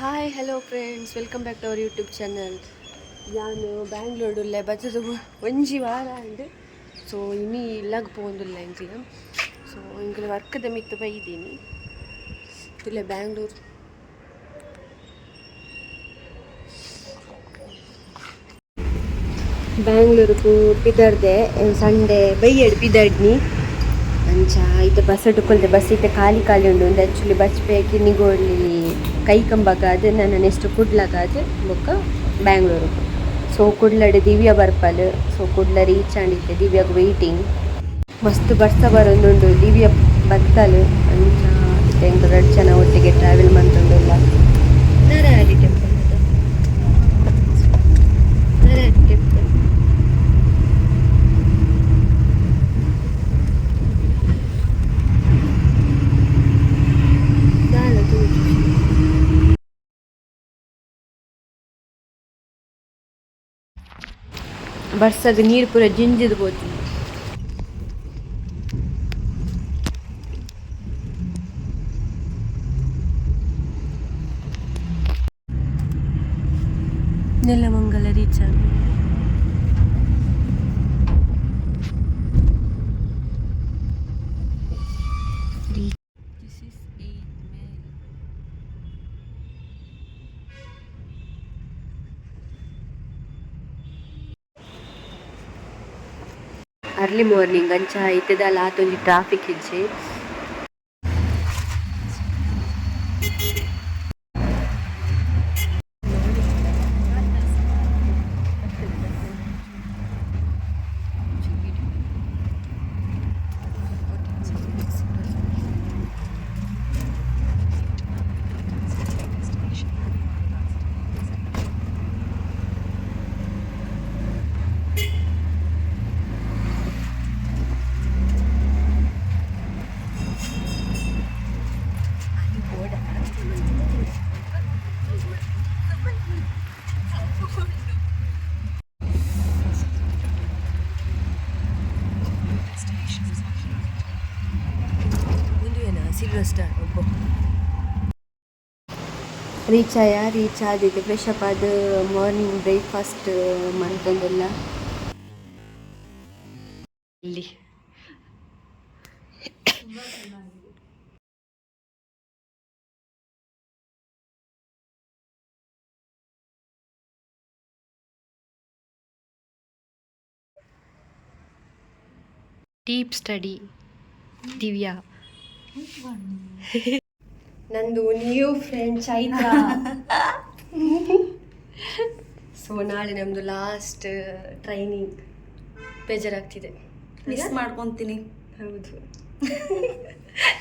Hi hello friends welcome back to our YouTube channel. ನಾನು ಬ್ಯಾಂಗ್ಳೂರುಲ್ಲೇ ಬರ್ತದ ಒಂಜಿ ವಾರ ಅಂಡ್ ಸೊ ಇನ್ನಿ ಇಲ್ಲಾಗ ಪೋಂದಿಲ್ಲ ಇಂಚಿನ. ಸೊ ಇಂಕಲ್ ವರ್ಕ್ದ ಮಿತ್ತು ಬೈದೀನಿ ಇಲ್ಲೇ ಬ್ಯಾಂಗ್ಳೂರು. ಬ್ಯಾಂಗ್ಳೂರ್ಗೂ ಪಿದರ್ದೆ ಸಂಡೇ ಬೈಯಡ್ ಪಿದಡ್ನಿ ಅಂಚ ಇತ್ತೆ ಬಸ್ ಇಟ್ಟುಕೊಳ್ತೆ. ಬಸ್ ಇತ್ತೆ ಖಾಲಿ ಖಾಲಿ ಉಂಡು ಆ್ಯಕ್ಚುಲಿ ಬಸ್ ಬೇಕಿ ನಿಗೋಡ್ಲಿ ಕೈ ಕಂಬಗಾದ ನನ್ನ ನೆಕ್ಸ್ಟ್ ಕುಡ್ಲಗಾದ ಬೊಕ್ಕ ಬ್ಯಾಂಗ್ಳೂರು. ಸೊ ಕುಡ್ಲಡ್ ದಿವ್ಯ ಬರ್ಪಲ್. ಸೊ ಕುಡ್ಲ ರೀಚ್ ಆಂಡಿತ್ತೆ ದಿವ್ಯಾಗ ವೆಯ್ಟಿಂಗ್. ಮಸ್ತ್ ಬರ್ಸ ಬರೋದುಂಡು ದಿವ್ಯ ಬತ್ತಲ್ ಅಂಚ ಇತ್ತೆ ಎಂಕ್ 2 ಜನ ಒಟ್ಟಿಗೆ ಟ್ರಾವೆಲ್ ಮಂತೊಂದುಲ್ಲ. ನರಹರಿ ಟೆಂಪಲ್ ನರಹರಿ ಟೆಂಪಲ್ ಬರ್ಸದ ನೀರು ಪೂರ ಜಿಂಜಿದ್ ಹೋತು. ನೆಲಮಂಗಲ ರೀಚ್ ಆಗಿ ಅರ್ಲಿ ಮಾರ್ನಿಂಗ್ ಅಂಚ ಇತ್ತದಲ್ಲ ಆತೊಂದು ಟ್ರಾಫಿಕ್ ಇಜ್ಜಿ. ಸಿಲ್ವರ್ ಸ್ಟಾರ್ ಒಬ್ಬ ರೀಚ್ ಆದಿದ್ದು ಫ್ರೆಶ್ ಅಪ್ ಆದ ಮಾರ್ನಿಂಗ್ ಬ್ರೇಕ್ಫಾಸ್ಟ್ ಮಂತಂದೆಲ್ಲ ಇಲ್ಲಿ ಡೀಪ್ ಸ್ಟಡಿ ದಿವ್ಯಾ ನಂದು ನ್ಯೂ ಫ್ರೆಂಡ್ ಚೈತ್ರ. ಸೊ ನಾಳೆ ನಮ್ಮದು ಲಾಸ್ಟ್ ಟ್ರೈನಿಂಗ್. ಬೇಜಾರಾಗ್ತಿದೆ, ಮಿಸ್ ಮಾಡ್ಕೊತೀನಿ. ಹೌದು.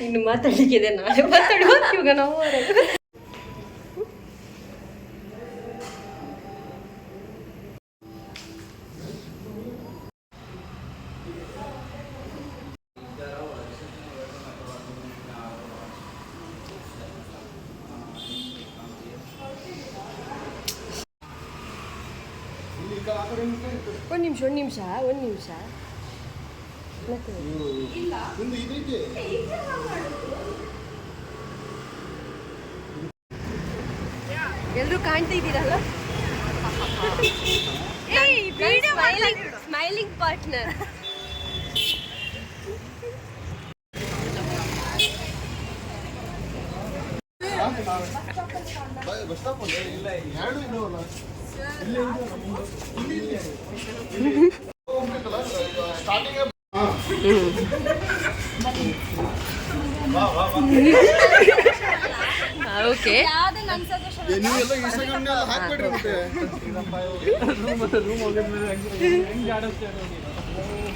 ಇನ್ನು ಮಾತಾಡಲಿಕ್ಕಿದೆ, ನಾಳೆ ಮಾತಾಡುವ ಇವಾಗ ನಾವು. ಒಂದು ನಿಮಿಷ ಮತ್ತೆ ಎಲ್ಲರೂ ಕಾಣ್ತಾ ಇದ್ದೀರಲ್ಲ, smiling partner. Okay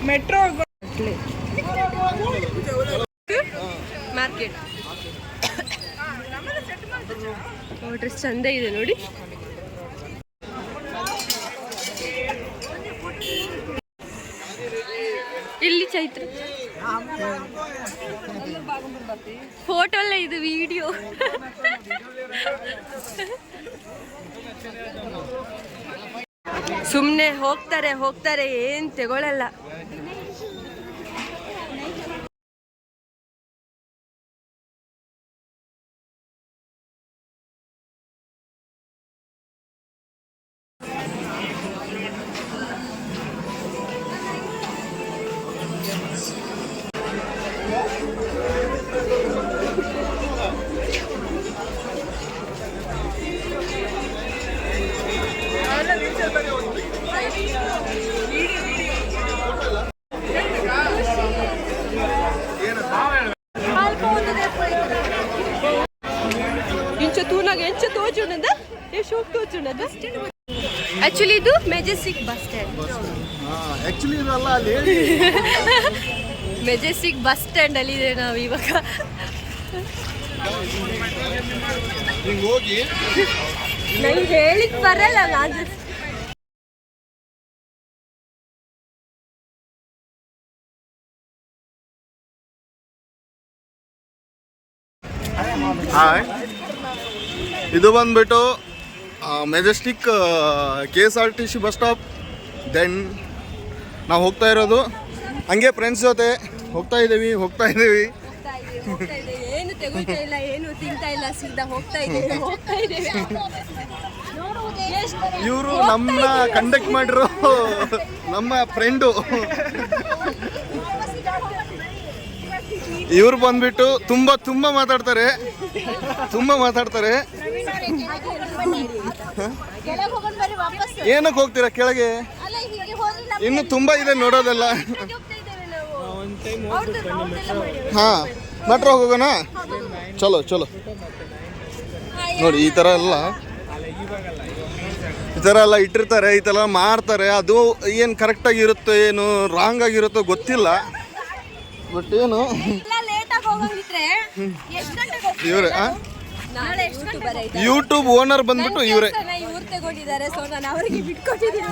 metro market dress ಚಂದ ಇದೆ ನೋಡಿ. ಇಲ್ಲಿ ಚೈತ್ರ ಫೋಟೋ ಅಲ್ಲ ಇದು ವಿಡಿಯೋ. ಸುಮ್ಮನೆ ಹೋಗ್ತಾರೆ ಏನ್ ತಗೊಳ್ಳಲ್ಲ. ತೂನಾಗ ಎಂಚು ತೋಚುಂಡದ ಎಷ್ಟು ತೋಚುಂಡದ ಆಕ್ಚುಲಿ ಇದು ಮೆಜೆಸ್ಟಿಕ್ ಬಸ್ ಸ್ಟ್ಯಾಂಡ್. ಆಕ್ಚುಲಿ ಇದಲ್ಲ ಅಲ್ಲಿ ಮೆಜೆಸ್ಟಿಕ್ ಬಸ್ ಸ್ಟ್ಯಾಂಡ್ ಅಲ್ಲಿ ಇದೆ ನಾವು ಇವಾಗ. ಹೋಗಿ ನಂಗೆ ಹೇಳಿಕ್ ಬರಲ್ಲ ನಾನು. ಹಾಯ್, ಇದು ಬಂದ್ಬಿಟ್ಟು Majestic KSRTC bus stop. Then ನಾವು ಹೋಗ್ತಾ ಇರೋದು ಹಂಗೆ ಫ್ರೆಂಡ್ಸ್ ಜೊತೆ ಹೋಗ್ತಾ ಇದ್ದೀವಿ. ಏನು ತಗೊಳ್ತಾ ಇಲ್ಲ, ಏನು ತಿಂತಾ ಇಲ್ಲ, ಸೀದಾ ಹೋಗ್ತಾ ಇದ್ದೇವೆ. ಇವರು ನಮ್ಮನ್ನ ಕಂಡಕ್ಟ್ ಮಾಡಿರೋ ನಮ್ಮ ಫ್ರೆಂಡು. ಇವ್ರು ಬಂದ್ಬಿಟ್ಟು ತುಂಬಾ ಮಾತಾಡ್ತಾರೆ. ಏನಕ್ಕೆ ಹೋಗ್ತೀರಾ ಕೆಳಗೆ? ಇನ್ನು ತುಂಬಾ ಇದೆ ನೋಡೋದೆಲ್ಲ. ಹಾ, ಮೆಟ್ರೋ ಹೋಗೋಣ. ಚಲೋ ನೋಡಿ, ಈ ಥರ ಎಲ್ಲ ಇಟ್ಟಿರ್ತಾರೆ, ಈ ಥರ ಮಾರ್ತಾರೆ. ಅದು ಏನು ಕರೆಕ್ಟಾಗಿ ಇರುತ್ತೋ ಏನು ರಾಂಗ್ ಆಗಿರುತ್ತೋ ಗೊತ್ತಿಲ್ಲ. ಬಟ್ ಏನು ಇವರೇ ಯೂಟ್ಯೂಬ್ ಓನರ್ ಬಂದ್ಬಿಟ್ಟು ಇವರೇ. ಇವ್ರು ತಗೊಂಡಿದ್ದಾರೆ, ಸೊ ನಾನು ಅವರಿಗೆ ಬಿಟ್ಕೊಟ್ಟಿದ್ದೀನಿ.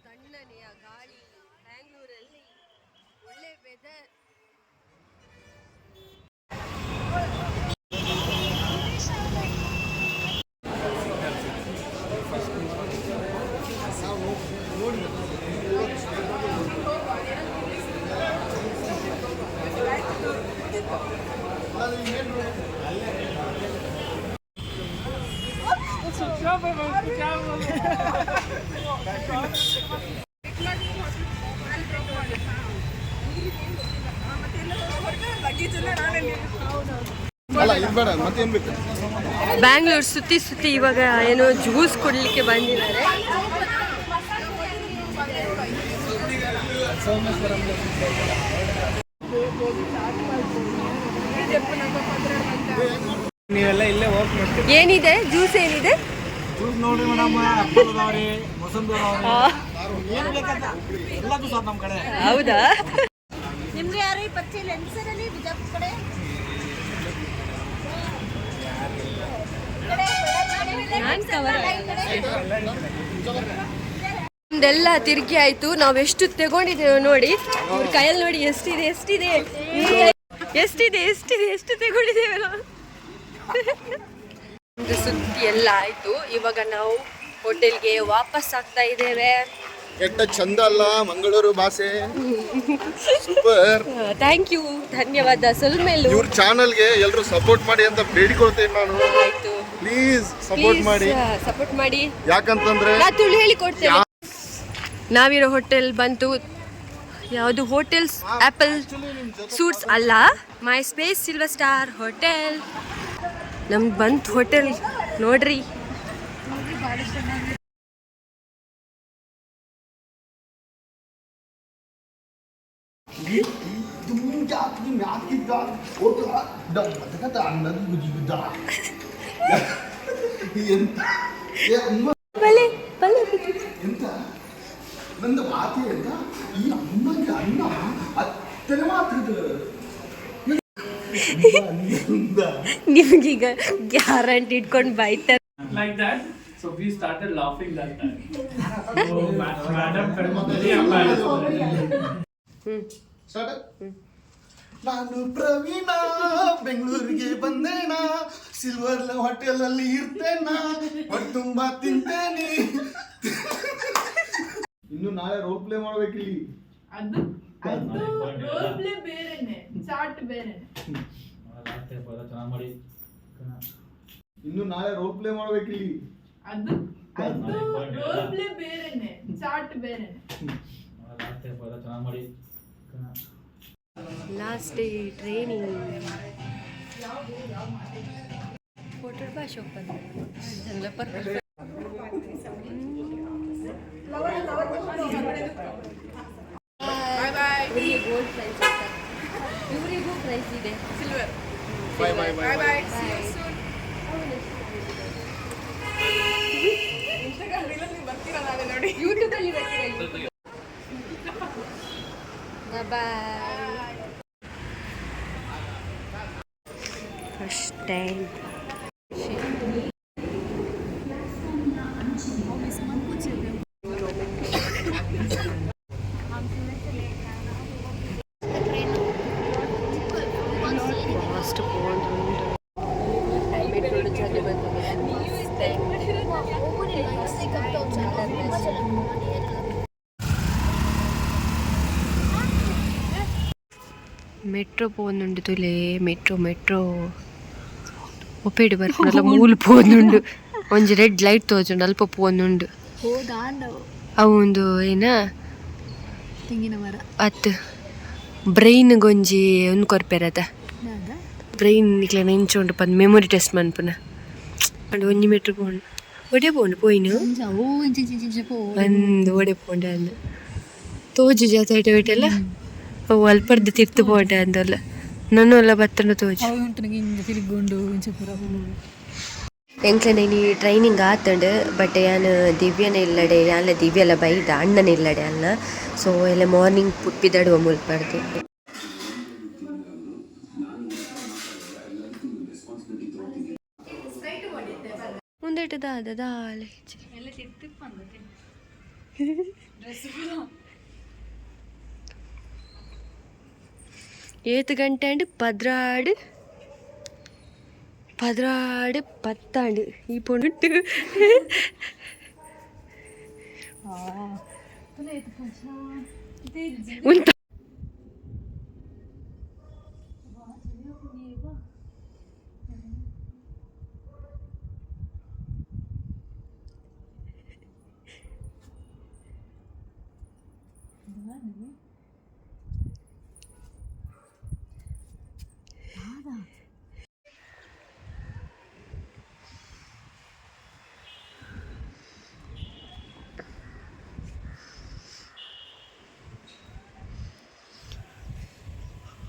ತಣ್ಣನೆಯ ಗಾಳಿ, ಬ್ಯಾಂಗ್ಳೂರಲ್ಲಿ ಒಳ್ಳೆ ವೆದರ್. ಅಲ್ಲ ಇದು ಬೇಡ, ಮತ್ತೇನು ಬೇಕು? ಬ್ಯಾಂಗ್ಳೂರ್ ಸುತ್ತಿ ಇವಾಗ ಏನೋ ಜ್ಯೂಸ್ ಕೊಡ್ಲಿಕ್ಕೆ ಬಂದಿದ್ದಾರೆ. ಏನಿದೆ ಜ್ಯೂಸ್? ಏನಿದೆ ನೋಡಿ ಮೇಡಮ್, ಹೌದಾ? ನಿಮ್ಗೆ ಯಾರು ಈ ಪರಿಚಯ ಇಲ್ಲ ಅನ್ಸರಲ್ಲಿ ಬಿಜಾಪುರ ಕಡೆ? ನಮ್ದೆಲ್ಲ ತಿರುಗಿ ಆಯ್ತು. ನಾವ್ ಎಷ್ಟು ತಗೊಂಡಿದ್ದೇವೆ ನೋಡಿ. ಇವ್ರ ಕೈಯಲ್ಲಿ ನೋಡಿ ಎಷ್ಟು ತಗೊಂಡಿದ್ದೇವೆ ನಾವು. ಸುತ್ತಿ ಎಲ್ಲ ಆಯ್ತು. ಇವಾಗ ನಾವು ಹೋಟೆಲ್ಗೆ ವಾಪಸ್ ಆಗ್ತಾ ಇದ್ದೇವೆ. ಕೆಟ್ಟ ಚಂದ ಅಲ್ಲ ಮಂಗಳೂರು ಭಾಷೆ. ಸೂಪರ್, ಥ್ಯಾಂಕ್ ಯು, ಧನ್ಯವಾದ. ಸೊಲ್ಮೇಲು ಇವ್ರ ಚಾನಲ್ಗೆ ಎಲ್ಲರೂ ಸಪೋರ್ಟ್ ಮಾಡಿ ಅಂತ ಬೇಡಿಕೊಳ್ತೇನೆ ನಾನು. ಆಯ್ತು, ಪ್ಲೀಸ್ ಸಪೋರ್ಟ್ ಮಾಡಿ. ಯಾಕಂತಂದ್ರೆ ನಾ ತುಳು ಹೇಳಿಕೊಡ್ತೇನೆ. ನಾವಿರೋ ಹೋಟೆಲ್ ಬಂತು ಯಾವುದು? ಹೋಟೆಲ್ಸ್ ಆಪಲ್ ಸೂಟ್ಸ್ ಅಲ್ಲ, ಮೈ ಸ್ಪೇಸ್ ಸಿಲ್ವರ್ ಸ್ಟಾರ್ ಹೋಟೆಲ್. ನಮ್ದು ಬಂತು ಹೋಟೆಲ್ ನೋಡ್ರಿ. ನಂದು ಮಾತಿ ಅಂತ ಈ ಅಮ್ಮಂಗೆ ಅನ್ನ ಹತ್ತನೇ ಮಾತಿದ ನಿಮ್ಗೀಗ ಗ್ಯಾರಂಟಿ ಇಟ್ಕೊಂಡು ಬೈತಾರೆ. like that. So we started laughing that time. So madam felt very embarrassed. ನಾನು ಪ್ರವೀಣ, ಬೆಂಗಳೂರಿಗೆ ಬಂದೇನ, ಸಿಲ್ವರ್ ಹೋಟೆಲ್ ಅಲ್ಲಿ ಇರ್ತೇನ, ಹೊಟ್ಟೆ ತುಂಬಾ ತಿಂತೇನೆ. ಇನ್ನು ನಾಳೆ ರೋಲ್ ಪ್ಲೇ ಮಾಡ್ಬೇಕಿಲ್ಲಿ. ಅದು ರೋಲ್ ಪ್ಲೇ ಬೇರೆನೆ, ಚಾಟ್ ಬೇರೆನೆ. ಇನ್ನು ನಾಳೆ ರೋಲ್ ಪ್ಲೇ ಮಾಡ್ಬೇಕಿಲ್ಲಿ. ಅದು ರೋಲ್ ಪ್ಲೇ ಬೇರೆನೆ, ಚಾಟ್ ಬೇರೆನೆ. Last day training. ಹೋಟೆಲ್ ಭಾಷೆ ಜನಲ ಪರ್ಫೆಕ್ಟ್. ಇವರಿಗೂ ಪ್ರೈಸ್ ಇದೆ. Silver Bye. See you soon. Instagram reel ಅಲ್ಲಿ ಬರ್ತೀರಾ ನಾಳೆ ನೋಡಿ. YouTube ಅಲ್ಲಿ ಬರ್ತೀರಾ. ಬಾಯ್. ಫಸ್ಟ್ ಟೈಮ್ ಫಾಸ್ಟ್ ಮೆಟ್ರೋಡು ಜಲ್ದಿ ಬಂದು ಮೆಟ್ರೋ ಪೋನುಂಡು ತುಲೆ ಮೆಟ್ರೋ ಒಪ್ಪೇಡು ಬರ್ಪುನಲ್ಲ ಮೂಲು ಪೋನುಂಡು ಒಂಜಿ ರೆಡ್ ಲೈಟ್ ತೋಜುಂಡು ಅಲ್ಪ ಪೋನುಂಡು ಅವೊಂದು ಏನ ತೆಂಗಿನ ಮರ ಅತ್ ಬ್ರೈನ್ ಗೊಂಜಿ ಒಂದು ಕೊರ್ಪೆರದ ಬ್ರೈನ್ ನಿಕ್ಲ ನೆಂಚೋಂಡು ಪಂದ್ ಮೆಮೊರಿ ಟೆಸ್ಟ್ ಮನ್ಪುನ ಅಂಡ್ ಒಂಜಿ ಮೆಟ್ರೋ ಪೋಂಡು ಒಡೆ ಪೋಂಡು ಪೋಯಿನು ಒಂದು ಒಡೆ ಪೋಂಡು ಅಂದು ತೋಜು ಜಾತ ಇಟಲ್ಲ ಅವು ಅಲ್ಪರ್ದು ತಿರ್ತು ಪೋಂಡೆ ಅಂದಲ್ಲ ನಾನು ಎಲ್ಲ ಬತ್ತಂಡು ತೋಜು ಎಂಕ್ಲೆ ನೀ ಟ್ರೈನಿಂಗ್ ಆತಂಡು ಬಟ್ ಯಾನು ದಿವ್ಯನ ಇಲ್ಲಡೆ ಯಾನ್ಲ ದಿವ್ಯ ಎಲ್ಲ ಬೈದ ಅಣ್ಣನ ಇಲ್ಲಡೆ ಅಲ್ಲ ಸೊ ಎಲ್ಲ ಮಾರ್ನಿಂಗ್ ಪುಪ್ಪಿದಡುವ ಮುಲ್ಪಡ್ದು ಮುಂದೇಟು ದಾಲೆ ಏತು ಗಂಟೆ ಅಂಡ್ ಪದ್ರಾಡು ಪತ್ತಾಂಡು ಈ ಪೊಂಡು ಉಂಟ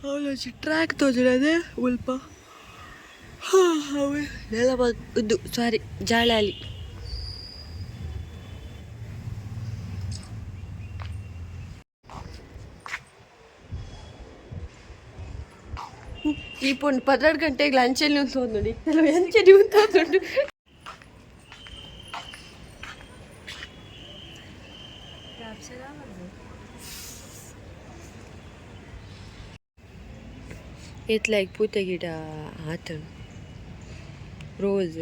ಅವಳೊಂದು ಟ್ರ್ಯಾಕ್ ತೋಜುಡದೆ ಉಲ್ಪ ನೆಲ ಇದು ಸಾರಿ ಜಾಳಾಲಿ ಈ ಪುಂಡು 12 ಗಂಟೆಗೆ ಲಂಚಲ್ಲಿ ಒಂದು ಹೋದ್ ಇತ್ತಲ್ಲ ಎಂಚಲ್ಲಿ ಉಂಟು ಎತ್ಲಾಗಿ ಪೂತ ಗಿಡ ಆತ ರೋಸ್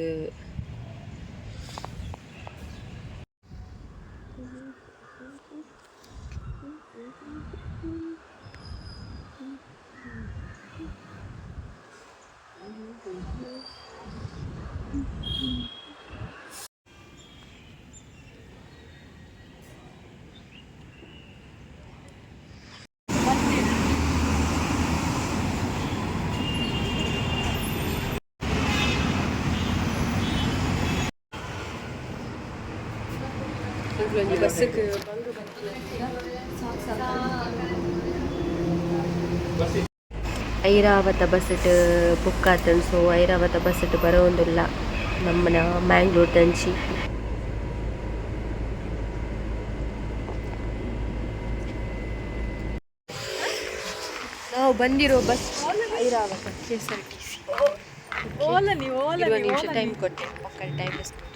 ಬಸ್ಸಿಗೆ ಐರಾವತ ಬಸ್ಸಿಟ್ ಬುಕ್ ಆತಂಡು ಸೊ ಐರಾವತ ಬಸ್ಸಿಟ್ ಬರೋದಿಲ್ಲ ನಮ್ಮನ ಮ್ಯಾಂಗ್ಳೂರ್ ದಂಚಿ ನಾವು ಬಂದಿರೋ ಬಸ್ ಐರಾವತ KSRTC 20 ನಿಮಿಷ ಟೈಮ್ ಕೊಟ್ಟೆ ಮಕ್ಕಳ ಟೈಮ್ ಎಷ್ಟು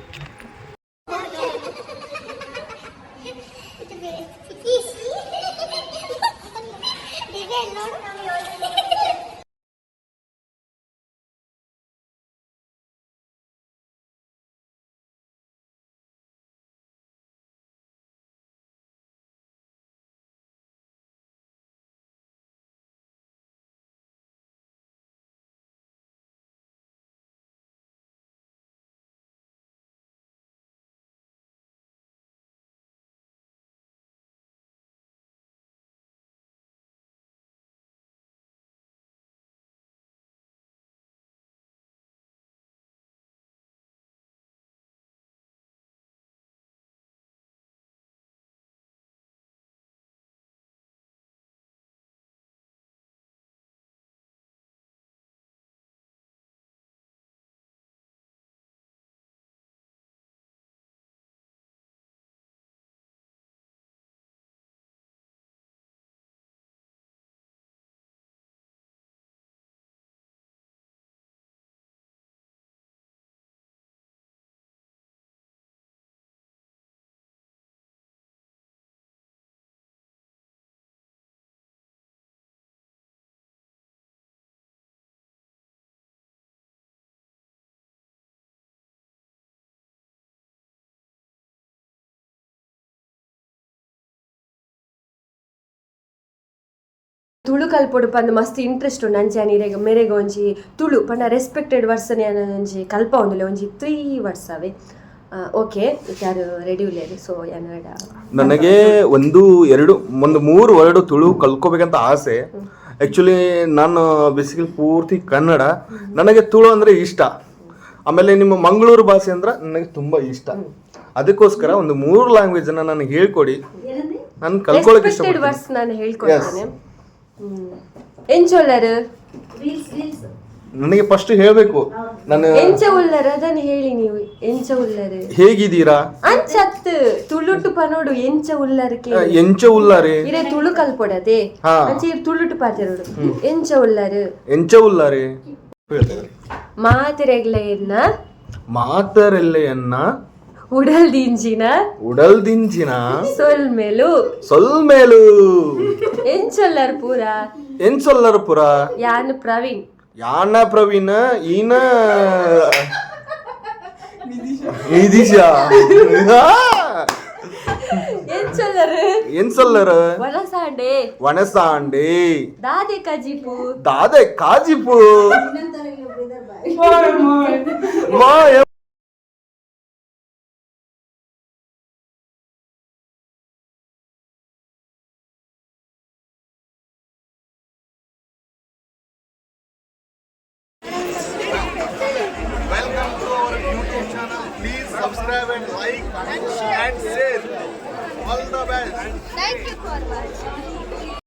ತುಳು ಕಲ್ಪೊಡು ಪಂದ್ ಮಸ್ತ್ ಇಂಟ್ರೆಸ್ಟ್ ಉಂಡು ಅಂಚೆ ನೀರೆಗ ಮೇರೆಗ ಒಂಜಿ ತುಳು ಪಂಡ ರೆಸ್ಪೆಕ್ಟೆಡ್ ವರ್ಡ್ಸ್ ಒಂಜಿ ಕಲ್ಪ ಒಂದುಲೆ ಒಂಜಿ 3 words ಅವೆ. ಓಕೆ ಯಾರು ರೆಡಿ ಉಳ್ಳೇರು ಸೊ ಏನಡ ನನಗೆ 1 2 3 ವರ್ಡ್ ತುಳು ಕಲ್ಕೋಬೇಕಂತ ಆಸೆ. ಆ್ಯಕ್ಚುಲಿ ನಾನು ಬೇಸಿಕಲಿ ಪೂರ್ತಿ ಕನ್ನಡ. ನನಗೆ ತುಳು ಅಂದರೆ ಇಷ್ಟ. ಆಮೇಲೆ ನಿಮ್ಮ ಮಂಗಳೂರು ಭಾಷೆ ಅಂದ್ರೆ ನನಗೆ ತುಂಬ ಇಷ್ಟ. ಅದಕ್ಕೋಸ್ಕರ 3 ಲ್ಯಾಂಗ್ವೇಜನ್ನು ನನಗೆ ಹೇಳ್ಕೊಡಿ, ನಾನು ಕಲ್ಕೊಳ್ಳೋಕೆ ರೆಸ್ಪೆಕ್ಟೆಡ್ ವರ್ಡ್ಸ್ ನಾನು ಹೇಳ್ಕೊಡ್ತೇನೆ. ಎಂಚೊಲ್ಲರು ನನಗೆ ಫಸ್ಟ್ ಹೇಳಬೇಕು. ನಾನು ಎಂಚ ಉಲ್ಲರು ಅದನ್ನು ಹೇಳಿ ನೀವು. ಎಂಚ ಉಲ್ಲರು ಹೇಗಿದ್ದೀರಾ ಅಂಚತ್ ತುಳುಟು ಪನೋಡು ಎಂಚ ಉಲ್ಲರು ಎಂಚ ಉಲ್ಲಾರೆ ಇರೇ ತುಳು ಕಲ್ಪೊಡದೆ ಹಾ ಅಂಚೆ ತುಳುಟು ಪಾತಿರೋಡು ಎಂಚ ಉಲ್ಲರು ಎಂಚ ಉಲ್ಲಾರೆ ಮಾತಿರೆಗ್ಲೆಯನ್ನ ಮಾತರೆಲ್ಲೆಯನ್ನ ಉಡಲ್ದಿಂಜಿನ ಸೊಲ್ಮೇಲು ಎಂಚೊಲ್ಲರು ಪೂರ ಎನ್ಸೊಲ್ಲರು ಪುರ ಯಾನು ಪ್ರವೀಣ್ ಯಾನ ಪ್ರವೀಣ ಈನ ನಿಧಿಶಾ ಎನ್ಸೊಲ್ಲರು ವನಸಾಂಡೆ ದಾದೆ ಕಾಜಿಪು ಮಾಯ. Welcome to our YouTube channel. Please subscribe and like and share. All the best. Thank you for watching.